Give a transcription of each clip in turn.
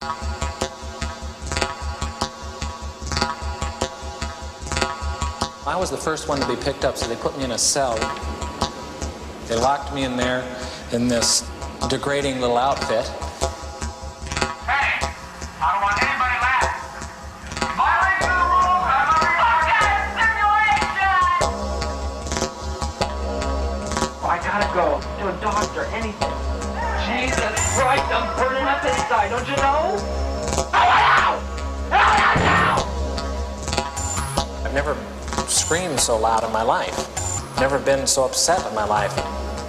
I was the first one to be picked up, so they put me in a cell. They locked me in there in this degrading little outfit. Hey, I don't want anybody left. Violation of the rules, I'm a fucking simulation! I gotta go to a doctor, anything. Jesus Christ, I'm burning up inside, don't you know? I want out! I want out! I've never screamed so loud in my life. Never been so upset in my life.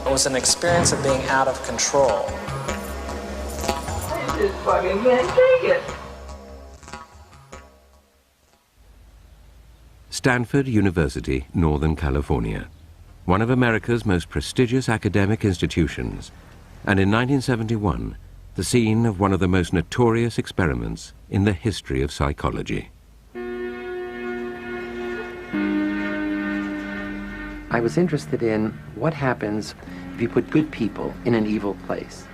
It was an experience of being out of control. I just fucking can't take it. Stanford University, Northern California, one of America's most prestigious academic institutions, and in 1971, the scene of one of the most notorious experiments in the history of psychology. I was interested in what happens if you put good people in an evil place.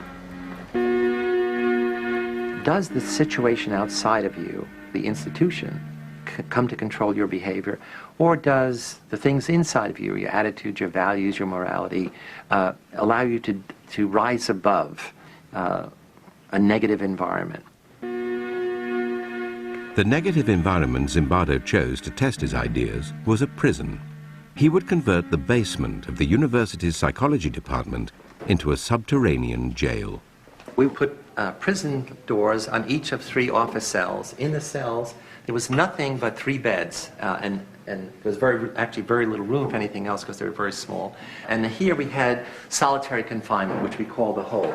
Does the situation outside of you, the institution, come to control your behavior, or does the things inside of you, your attitudes, your values, your morality, allow you to rise above a negative environment? The negative environment Zimbardo chose to test his ideas was a prison. He would convert the basement of the university's psychology department into a subterranean jail. We put prison doors on each of 3 office cells. In the cells, there was nothing but 3 beds, and there was actually very little room for anything else because they were very small. And here we had solitary confinement, which we call the hole.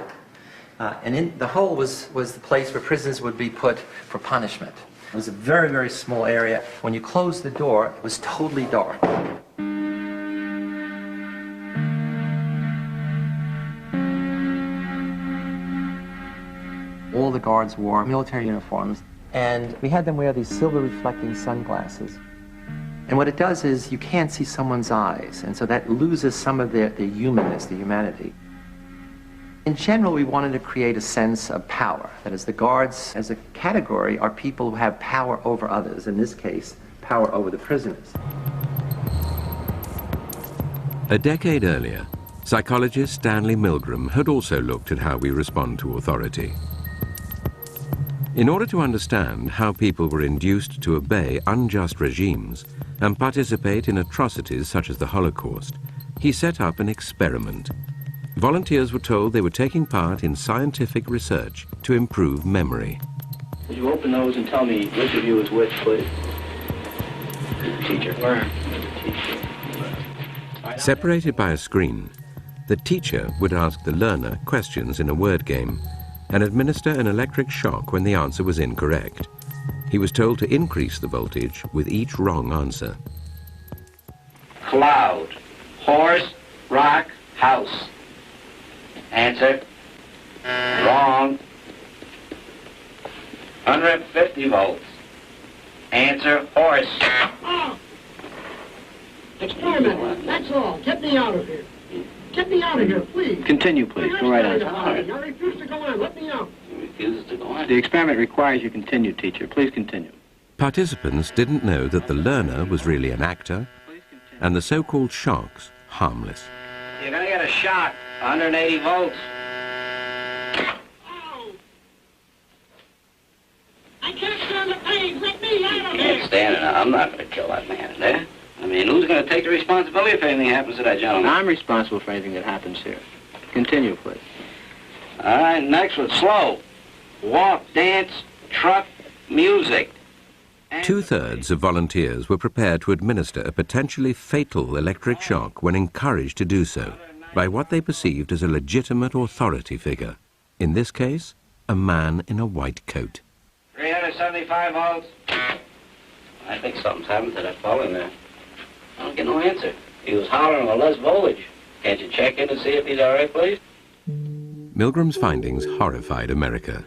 And in the hole was the place where prisoners would be put for punishment. It was a very, very small area. When you closed the door, it was totally dark. All the guards wore military uniforms, and we had them wear these silver reflecting sunglasses. And what it does is you can't see someone's eyes, and so that loses some of their humanness, the humanity. In general, we wanted to create a sense of power. That is, the guards as a category are people who have power over others, in this case, power over the prisoners. A decade earlier, psychologist Stanley Milgram had also looked at how we respond to authority. In order to understand how people were induced to obey unjust regimes and participate in atrocities such as the Holocaust, he set up an experiment. Volunteers were told they were taking part in scientific research to improve memory. Would you open those and tell me which of you is which, please? Teacher. Where? Teacher. Separated by a screen, the teacher would ask the learner questions in a word game and administer an electric shock when the answer was incorrect. He was told to increase the voltage with each wrong answer. Cloud. Horse. Rock. House. Answer. Wrong. 150 volts. Answer. Horse. Oh. Experiment. That's all. Get me out of here. Get me out of here, please. Continue, please. Go right on. I refuse to go on. Let me out. He refuses to go on. The experiment requires you continue, teacher. Please continue. Participants didn't know that the learner was really an actor and the so-called shocks harmless. You're going to get a shock. 180 volts. Oh. I can't stand the pain. Let me out of You here. can't stand it. I'm not going to kill that man in there. I mean, who's going to take the responsibility if anything happens to that gentleman? I'm responsible for anything that happens here. Continue, please. All right, next one. Slow. Walk, dance, truck, music. 2/3 of volunteers were prepared to administer a potentially fatal electric shock when encouraged to do so by what they perceived as a legitimate authority figure. In this case, a man in a white coat. 375 volts. I think something's happened to that fellow in there. I don't get no answer. He was hollering for less voltage. Can't you check in and see if he's all right, please? Milgram's findings horrified America.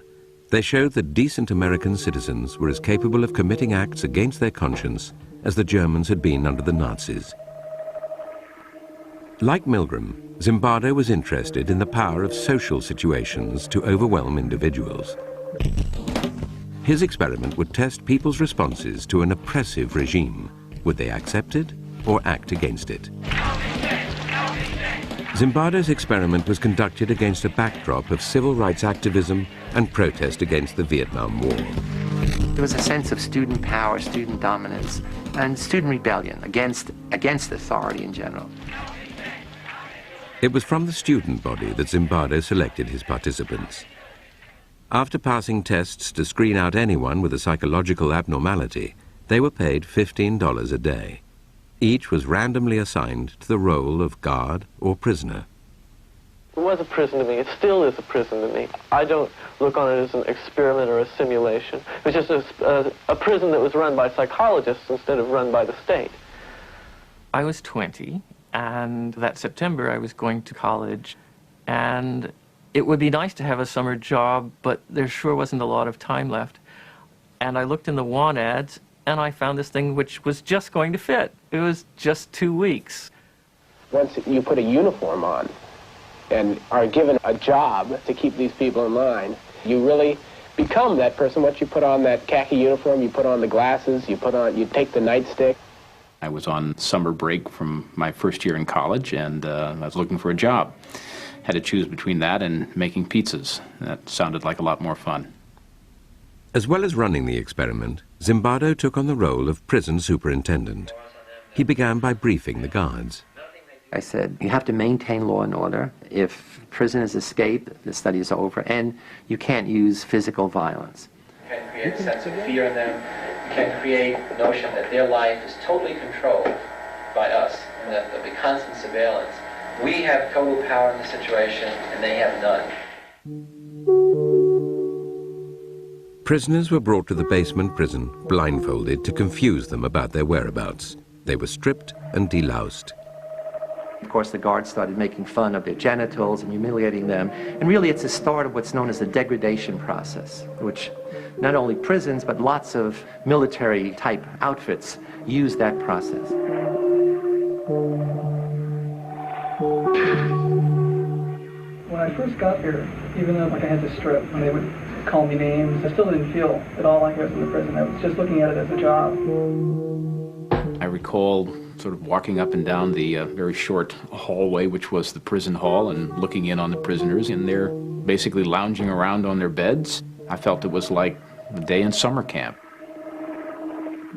They showed that decent American citizens were as capable of committing acts against their conscience as the Germans had been under the Nazis. Like Milgram, Zimbardo was interested in the power of social situations to overwhelm individuals. His experiment would test people's responses to an oppressive regime. Would they accept it or act against it? Zimbardo's experiment was conducted against a backdrop of civil rights activism and protest against the Vietnam War. There was a sense of student power, student dominance, and student rebellion against authority in general. It was from the student body that Zimbardo selected his participants. After passing tests to screen out anyone with a psychological abnormality, they were paid $15 a day. Each was randomly assigned to the role of guard or prisoner. It was a prison to me. It still is a prison to me. I don't look on it as an experiment or a simulation. It was just a prison that was run by psychologists instead of run by the state. I was 20, and that September I was going to college, and it would be nice to have a summer job, but there sure wasn't a lot of time left. And I looked in the want ads, and I found this thing which was just going to fit. It was just 2 weeks. Once you put a uniform on and are given a job to keep these people in line, you really become that person. Once you put on that khaki uniform, you put on the glasses, you take the nightstick. I was on summer break from my first year in college, and I was looking for a job. Had to choose between that and making pizzas. That sounded like a lot more fun. As well as running the experiment, Zimbardo took on the role of prison superintendent. He began by briefing the guards. I said, you have to maintain law and order. If prisoners escape, the study is over, and you can't use physical violence. You can create a sense of fear in them. You can create the notion that their life is totally controlled by us, and that there'll be constant surveillance. We have total power in the situation, and they have none. Prisoners were brought to the basement prison blindfolded to confuse them about their whereabouts. They were stripped and deloused. Of course, the guards started making fun of their genitals and humiliating them. And really, it's the start of what's known as the degradation process, which not only prisons, but lots of military-type outfits use that process. When I first got here, even though I had to strip, when they would call me names, I still didn't feel at all like I was in the prison. I was just looking at it as a job. I recall sort of walking up and down the very short hallway, which was the prison hall, and looking in on the prisoners, and they're basically lounging around on their beds. I felt it was like a day in summer camp.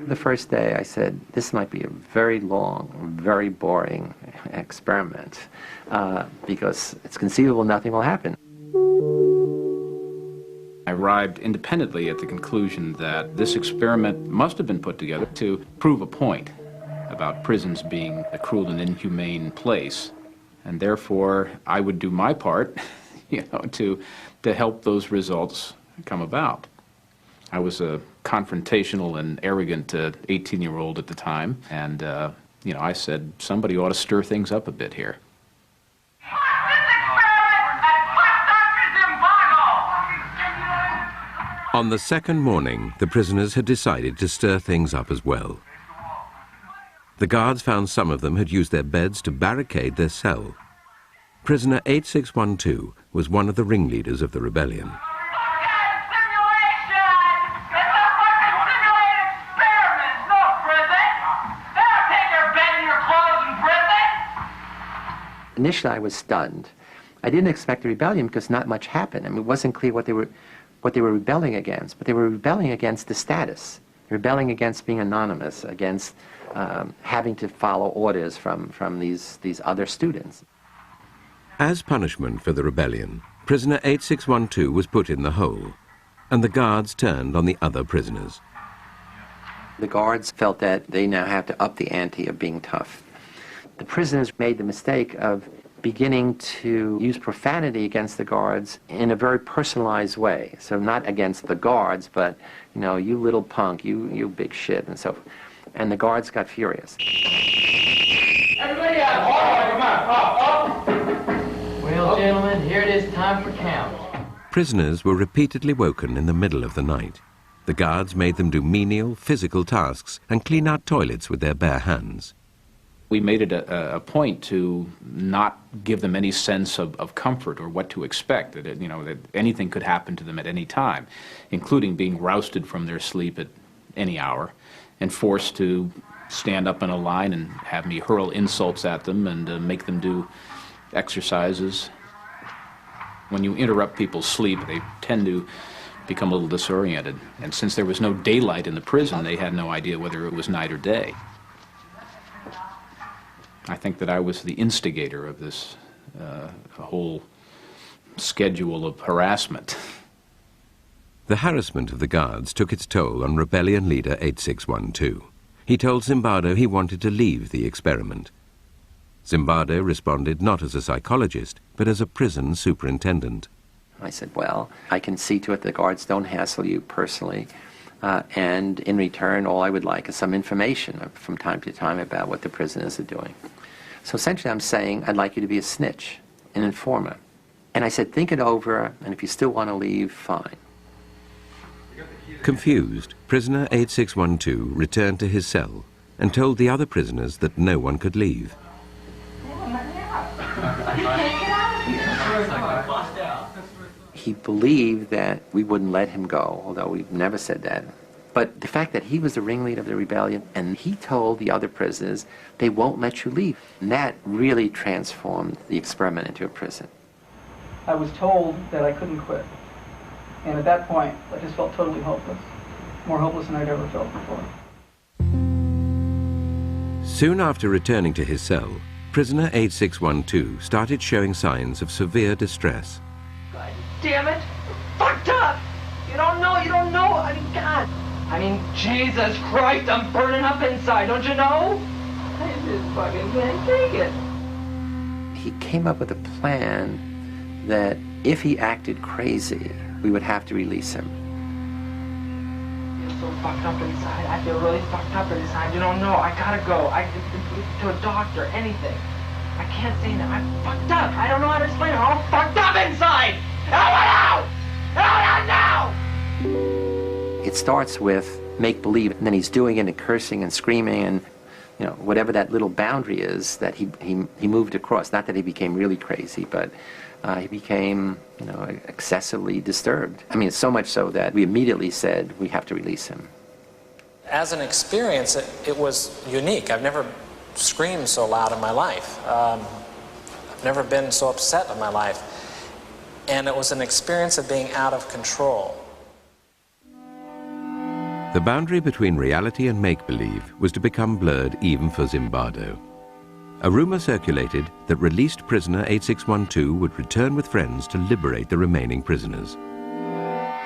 The first day I said, this might be a very long, very boring experiment, because it's conceivable nothing will happen. I arrived independently at the conclusion that this experiment must have been put together to prove a point about prisons being a cruel and inhumane place, and therefore I would do my part, to help those results come about. I was a confrontational and arrogant 18-year-old at the time, and I said somebody ought to stir things up a bit here. On the second morning, the prisoners had decided to stir things up as well. The guards found some of them had used their beds to barricade their cell. Prisoner 8612 was one of the ringleaders of the rebellion. Initially, I was stunned. I didn't expect a rebellion because not much happened. I mean, it wasn't clear what they were rebelling against, but they were rebelling against the status, rebelling against being anonymous, against having to follow orders from these other students. As punishment for the rebellion, prisoner 8612 was put in the hole, and the guards turned on the other prisoners. The guards felt that they now have to up the ante of being tough. The prisoners made the mistake of beginning to use profanity against the guards in a very personalized way. So not against the guards, but, you little punk, you big shit, and so forth. And the guards got furious. Everybody out! Well, gentlemen, here it is time for count. Prisoners were repeatedly woken in the middle of the night. The guards made them do menial, physical tasks and clean out toilets with their bare hands. We made it a point to not give them any sense of comfort or what to expect, that, that anything could happen to them at any time, including being rousted from their sleep at any hour and forced to stand up in a line and have me hurl insults at them and make them do exercises. When you interrupt people's sleep, they tend to become a little disoriented. And since there was no daylight in the prison, they had no idea whether it was night or day. I think that I was the instigator of this whole schedule of harassment. The harassment of the guards took its toll on rebellion leader 8612. He told Zimbardo he wanted to leave the experiment. Zimbardo responded not as a psychologist, but as a prison superintendent. I said, well, I can see to it the guards don't hassle you personally, and in return, all I would like is some information from time to time about what the prisoners are doing. So essentially I'm saying, I'd like you to be a snitch, an informer. And I said, think it over, and if you still want to leave, fine. Confused, prisoner 8612 returned to his cell and told the other prisoners that no one could leave. He believed that we wouldn't let him go, although we've never said that. But the fact that he was the ringleader of the rebellion, and he told the other prisoners, they won't let you leave. And that really transformed the experiment into a prison. I was told that I couldn't quit. And at that point, I just felt totally hopeless. More hopeless than I'd ever felt before. Soon after returning to his cell, prisoner 8612 started showing signs of severe distress. God damn it! Fucked up! You don't know, I mean, God! I mean, Jesus Christ, I'm burning up inside, don't you know? I just fucking can't take it. He came up with a plan that if he acted crazy, we would have to release him. I feel so fucked up inside. I feel really fucked up inside. You don't know. I gotta go. To a doctor, anything. I can't say that. I'm fucked up. I don't know how to explain it. I'm all fucked up inside. I want out! I want out now! It starts with make-believe, and then he's doing it and cursing and screaming and, whatever that little boundary is that he moved across. Not that he became really crazy, but he became, excessively disturbed. I mean, so much so that we immediately said we have to release him. As an experience, it was unique. I've never screamed so loud in my life. I've never been so upset in my life. And it was an experience of being out of control. The boundary between reality and make-believe was to become blurred even for Zimbardo. A rumor circulated that released prisoner 8612 would return with friends to liberate the remaining prisoners.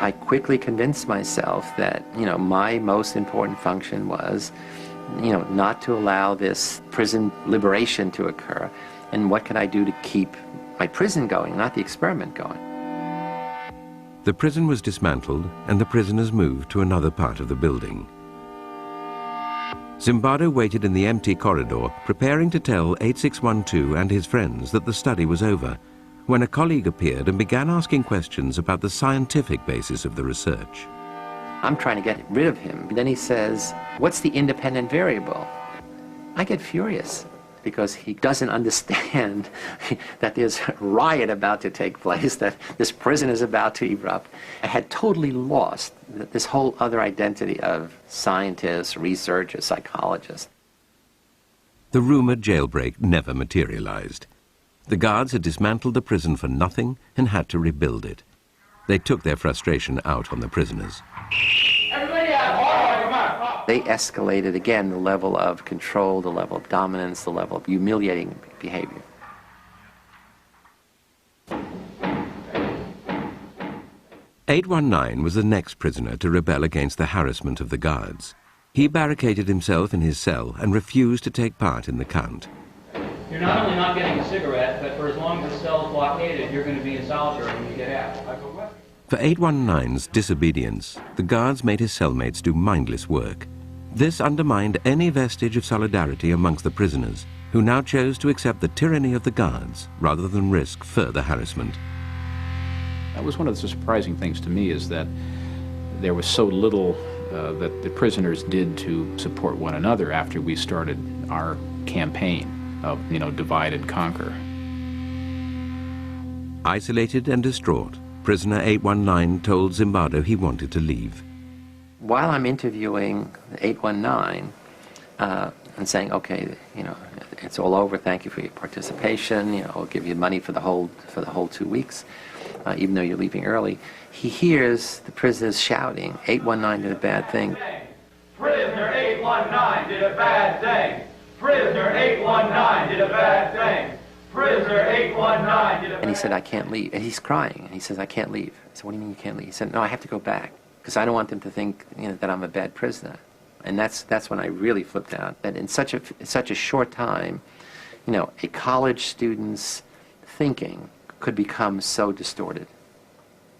I quickly convinced myself that, my most important function was, not to allow this prison liberation to occur. And what can I do to keep my prison going, not the experiment going? The prison was dismantled and the prisoners moved to another part of the building. Zimbardo waited in the empty corridor, preparing to tell 8612 and his friends that the study was over, when a colleague appeared and began asking questions about the scientific basis of the research. I'm trying to get rid of him. Then he says, what's the independent variable? I get furious because he doesn't understand that there's a riot about to take place, that this prison is about to erupt. I had totally lost this whole other identity of scientist, researcher, psychologist. The rumored jailbreak never materialized. The guards had dismantled the prison for nothing and had to rebuild it. They took their frustration out on the prisoners. They escalated again the level of control, the level of dominance, the level of humiliating behavior. "819 was the next prisoner to rebel against the harassment of the guards. He barricaded himself in his cell and refused to take part in the count. You're not only not getting a cigarette, but for as long as the cell is blockaded, you're going to be in solitary when you get out. For 819's disobedience, the guards made his cellmates do mindless work. This undermined any vestige of solidarity amongst the prisoners, who now chose to accept the tyranny of the guards rather than risk further harassment. That was one of the surprising things to me, is that there was so little that the prisoners did to support one another after we started our campaign of, divide and conquer. Isolated and distraught, prisoner 819 told Zimbardo he wanted to leave. While I'm interviewing 819 and saying, okay, it's all over, thank you for your participation, I'll give you money for the whole 2 weeks, even though you're leaving early, he hears the prisoners shouting, 819 did a bad thing. Prisoner 819 did a bad thing. Prisoner 819 did a bad thing. Prisoner 819 did a bad thing. And he said, I can't leave. And he's crying. And he says, I can't leave. I said, what do you mean you can't leave? He said, no, I have to go back because I don't want them to think that I'm a bad prisoner. And that's when I really flipped out. That in such a short time, a college student's thinking could become so distorted.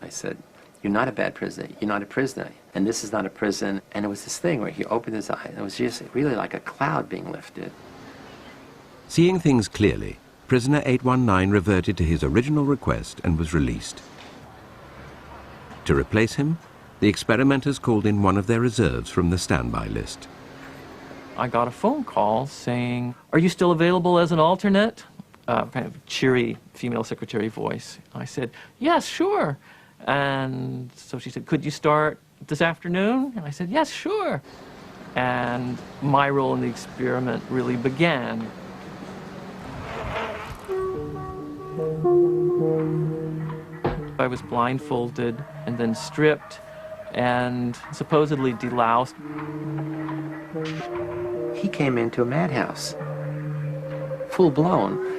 I said, you're not a bad prisoner. You're not a prisoner. And this is not a prison. And it was this thing where he opened his eyes. It was just really like a cloud being lifted. Seeing things clearly, prisoner 819 reverted to his original request and was released. To replace him, the experimenters called in one of their reserves from the standby list. I got a phone call saying, are you still available as an alternate? Kind of cheery female secretary voice. I said, yes, sure. And so she said, could you start this afternoon? And I said, yes, sure. And my role in the experiment really began. I was blindfolded and then stripped and supposedly deloused. He came into a madhouse, full blown.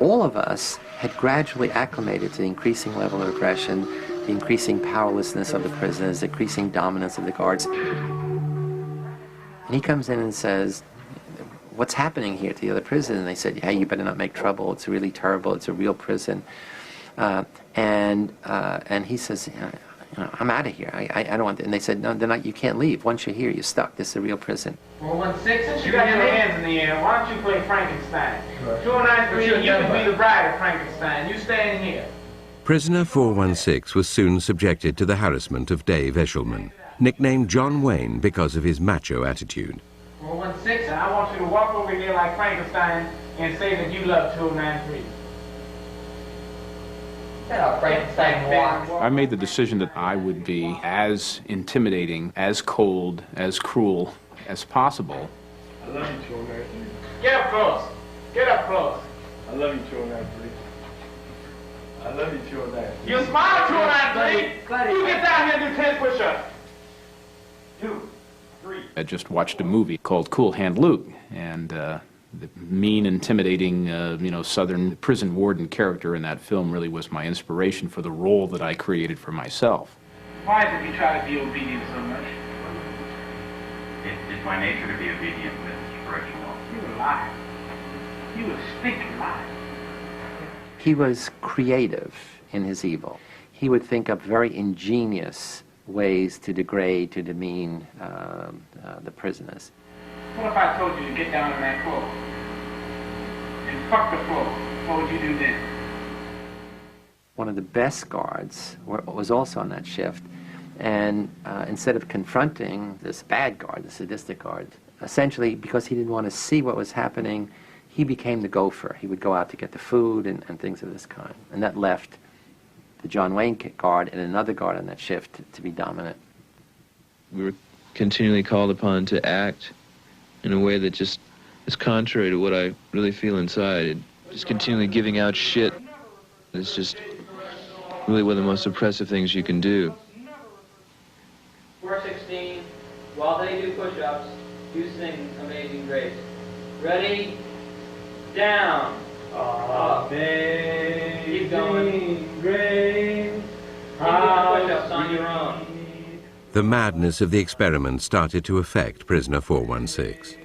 All of us had gradually acclimated to the increasing level of aggression, the increasing powerlessness of the prisoners, the increasing dominance of the guards. And he comes in and says, what's happening here to the other prisoners? And they said, hey, you better not make trouble. It's really terrible. It's a real prison. And he says, I'm out of here. I don't want to. And they said, no, you can't leave. Once you're here, you're stuck. This is a real prison. 416, you got your hands in the air. Why don't you play Frankenstein? 293, you can be the bride of Frankenstein. You stand here. Prisoner 416 was soon subjected to the harassment of Dave Eshelman, nicknamed John Wayne because of his macho attitude. 416, I want you to walk over here like Frankenstein and say that you love 293. I made the decision that I would be as intimidating, as cold, as cruel as possible. I love you, 293. Get up close. Get up close. I love you, 293. I love you, 293. You smile, 293. You get down here and do 10 push-ups. 2, 3. I just watched a movie called Cool Hand Luke, and the mean, intimidating, Southern prison warden character in that film really was my inspiration for the role that I created for myself. Why is it you try to be obedient so much? It's my nature to be obedient, Mr. Correctional. You a liar. You a stinking liar. He was creative in his evil. He would think up very ingenious ways to degrade, to demean the prisoners. What if I told you to get down on that floor and fuck the floor? What would you do then? One of the best guards was also on that shift, and instead of confronting this bad guard, the sadistic guard, essentially because he didn't want to see what was happening, he became the gopher. He would go out to get the food and things of this kind. And that left the John Wayne guard and another guard on that shift to be dominant. We were continually called upon to act in a way that just is contrary to what I really feel inside. Just continually giving out shit. It's just really one of the most oppressive things you can do. 416, while they do push-ups, you sing Amazing Grace. Ready? Down. Amazing Keep going. Grace. Keep doing push-ups on your own. The madness of the experiment started to affect prisoner 416.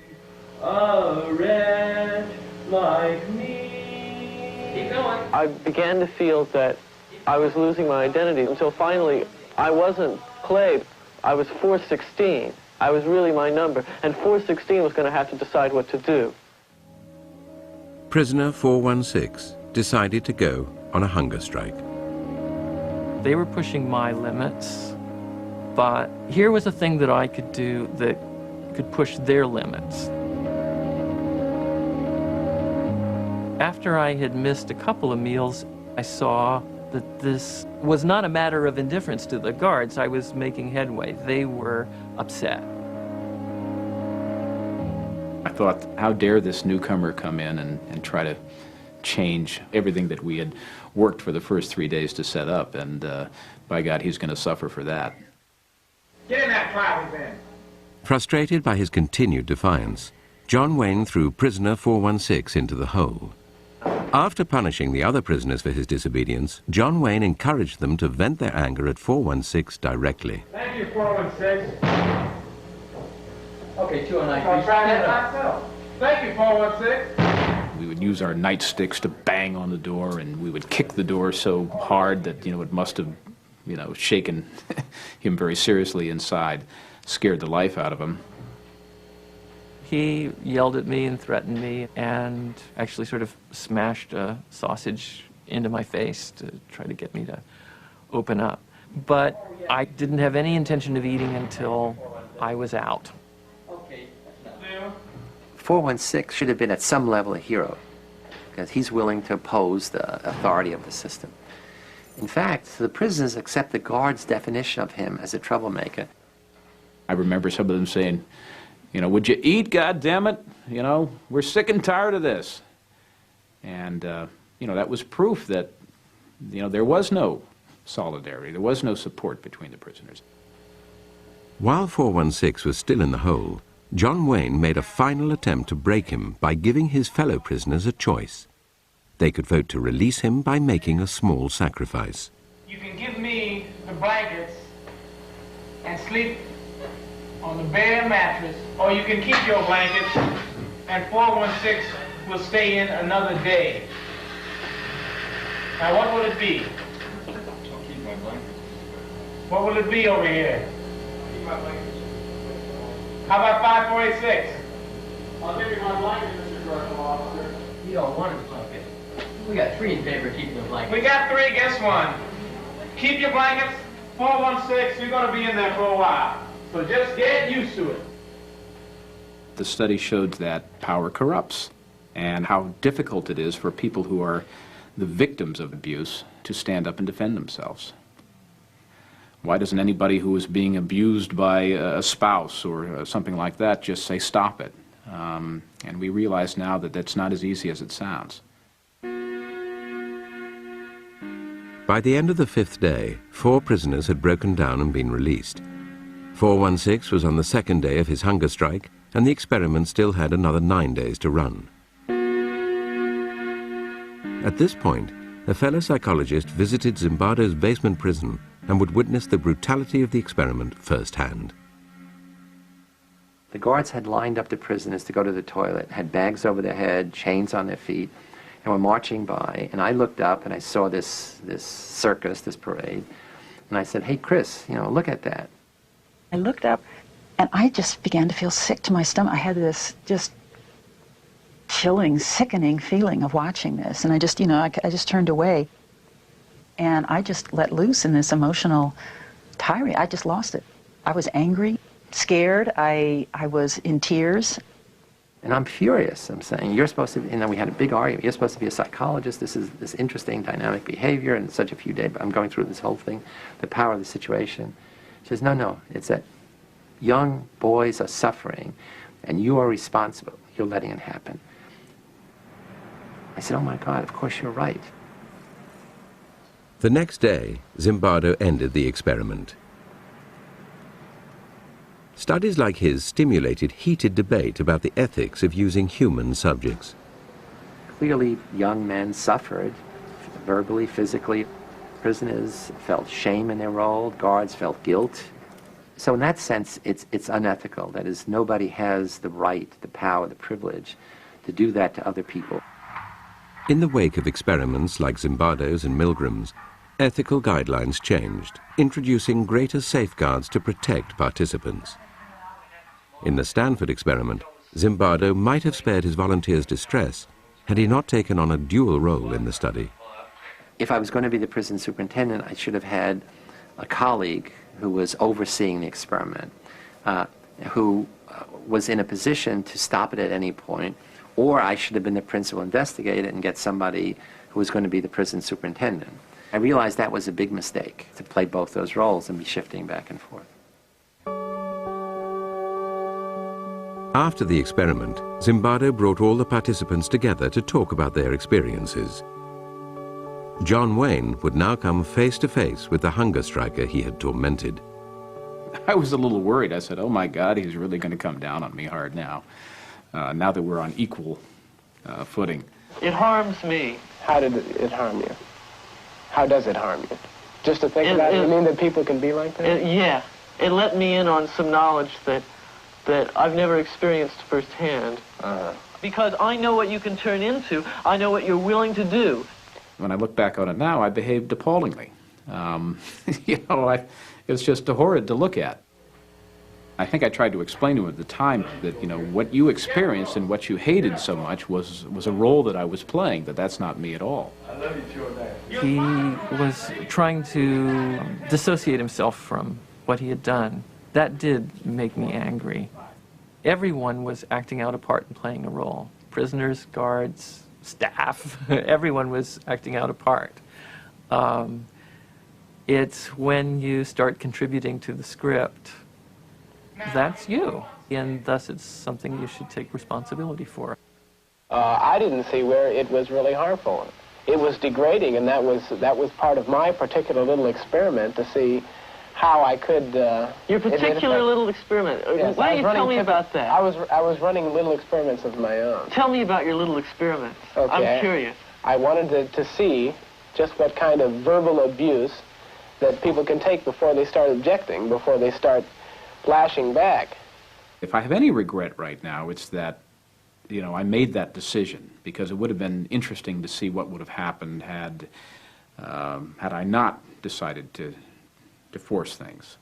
A wretch like me. Keep going. I began to feel that I was losing my identity until finally I wasn't Clay. I was 416. I was really my number, and 416 was going to have to decide what to do. Prisoner 416 decided to go on a hunger strike. They were pushing my limits, but here was a thing that I could do that could push their limits. After I had missed a couple of meals, I saw that this was not a matter of indifference to the guards. I was making headway. They were upset. I thought, how dare this newcomer come in and try to change everything that we had worked for the first 3 days to set up, and by God, he's going to suffer for that. Get in that closet then. Frustrated by his continued defiance, John Wayne threw prisoner 416 into the hole. After punishing the other prisoners for his disobedience, John Wayne encouraged them to vent their anger at 416 directly. Thank you, 416. Okay, 209. I'll try that myself. Thank you, 416. We would use our nightsticks to bang on the door, and we would kick the door so hard that, it must have, shaken him very seriously inside, scared the life out of him. He yelled at me and threatened me and actually sort of smashed a sausage into my face to try to get me to open up. But I didn't have any intention of eating until I was out. 416 should have been at some level a hero, because he's willing to oppose the authority of the system. In fact, the prisoners accept the guards' definition of him as a troublemaker. I remember some of them saying, would you eat, goddammit? We're sick and tired of this. And, that was proof that, there was no solidarity, there was no support between the prisoners. While 416 was still in the hole, John Wayne made a final attempt to break him by giving his fellow prisoners a choice. They could vote to release him by making a small sacrifice. You can give me the blankets and sleep on the bare mattress, or you can keep your blankets and 416 will stay in another day. Now what will it be? I'll keep my blankets. What will it be over here? I'll keep my blankets. How about 5486? I'll give you my blanket, Mr. Correctional Officer. You don't want his blanket. We got 3 in favor of keeping the blanket. We got 3, guess 1. Keep your blankets, 416, you're going to be in there for a while. So just get used to it. The study showed that power corrupts, and how difficult it is for people who are the victims of abuse to stand up and defend themselves. Why doesn't anybody who is being abused by a spouse or something like that just say, stop it? And we realize now that that's not as easy as it sounds. By the end of the 5th day, 4 prisoners had broken down and been released. 416 was on the 2nd day of his hunger strike, and the experiment still had another 9 days to run. At this point, a fellow psychologist visited Zimbardo's basement prison and would witness the brutality of the experiment firsthand. The guards had lined up the prisoners to go to the toilet, had bags over their head, chains on their feet, and were marching by. And I looked up and I saw this circus, this parade, and I said, hey, Chris, look at that. I looked up and I just began to feel sick to my stomach. I had this just chilling, sickening feeling of watching this. And I just, I just turned away. And I just let loose in this emotional tirade. I just lost it. I was angry, scared. I was in tears. And I'm furious. I'm saying, you're supposed to, we had a big argument. You're supposed to be a psychologist. This is this interesting dynamic behavior in such a few days. I'm going through this whole thing, the power of the situation. She says, no, it's that young boys are suffering and you are responsible. You're letting it happen. I said, oh my God, of course you're right. The next day, Zimbardo ended the experiment. Studies like his stimulated heated debate about the ethics of using human subjects. Clearly, young men suffered, verbally, physically. Prisoners felt shame in their role, guards felt guilt. So in that sense, it's unethical. That is, nobody has the right, the power, the privilege to do that to other people. In the wake of experiments like Zimbardo's and Milgram's, ethical guidelines changed, introducing greater safeguards to protect participants. In the Stanford experiment, Zimbardo might have spared his volunteers distress had he not taken on a dual role in the study. If I was going to be the prison superintendent, I should have had a colleague who was overseeing the experiment, who was in a position to stop it at any point or I should have been the principal investigator and get somebody who was going to be the prison superintendent. I realized that was a big mistake, to play both those roles and be shifting back and forth. After the experiment, Zimbardo brought all the participants together to talk about their experiences. John Wayne would now come face to face with the hunger striker he had tormented. I was a little worried. I said, oh my God, he's really going to come down on me hard now, now that we're on equal footing. It harms me. How did it harm you? How does it harm you? Just to think about it, you mean that people can be like that? Yeah. It let me in on some knowledge that I've never experienced firsthand. Because I know what you can turn into. I know what you're willing to do. When I look back on it now, I behaved appallingly. You know, it was just horrid to look at. I think I tried to explain to him at the time that, you know, what you experienced and what you hated so much was a role that I was playing, that's not me at all. He was trying to dissociate himself from what he had done. That did make me angry. Everyone was acting out a part and playing a role. Prisoners, guards, staff, everyone was acting out a part. It's when you start contributing to the script, that's you. And thus it's something you should take responsibility for. I didn't see where it was really harmful. It was degrading, and that was part of my particular little experiment to see how I could... Your particular little experiment. Yes, Why don't you tell me about that? I was running little experiments of my own. Tell me about your little experiments. Okay. I'm curious. I wanted to see just what kind of verbal abuse that people can take before they start objecting, before they start flashing back. If I have any regret right now, it's that, you know, I made that decision, because it would have been interesting to see what would have happened had I not decided to force things.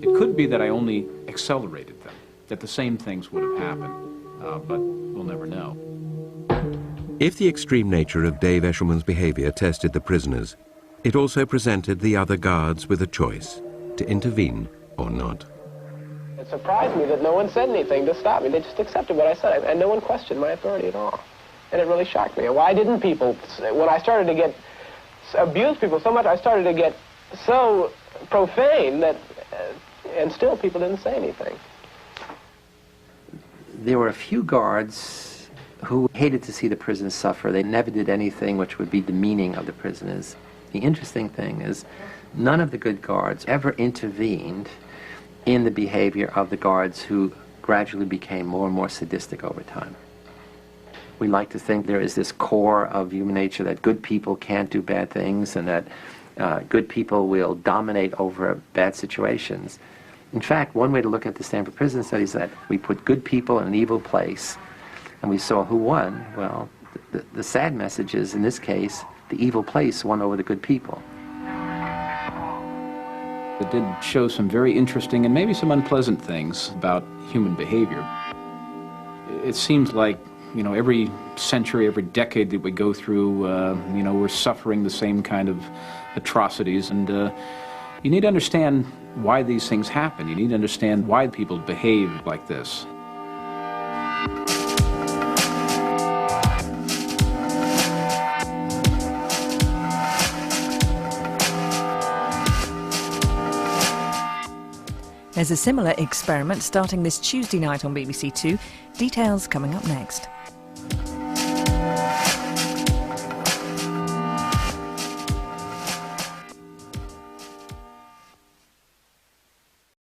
It could be that I only accelerated them, that the same things would have happened, but we'll never know. If the extreme nature of Dave Eshelman's behavior tested the prisoners, it also presented the other guards with a choice, to intervene or not. It surprised me that no one said anything to stop me. They just accepted what I said, and no one questioned my authority at all. And it really shocked me. Why didn't people, when I started to abuse people so much, I started to get so profane that, and still people didn't say anything. There were a few guards who hated to see the prisoners suffer. They never did anything which would be demeaning of the prisoners. The interesting thing is, none of the good guards ever intervened in the behavior of the guards who gradually became more and more sadistic over time. We like to think there is this core of human nature that good people can't do bad things and that good people will dominate over bad situations. In fact, one way to look at the Stanford Prison Study is that we put good people in an evil place, and we saw who won. Well, the sad message is, in this case, the evil place won over the good people. It did show some very interesting and maybe some unpleasant things about human behavior. It seems like, you know, every century, every decade that we go through, you know, we're suffering the same kind of atrocities, and you need to understand why these things happen. You need to understand why people behave like this. There's a similar experiment starting this Tuesday night on BBC Two. Details coming up next.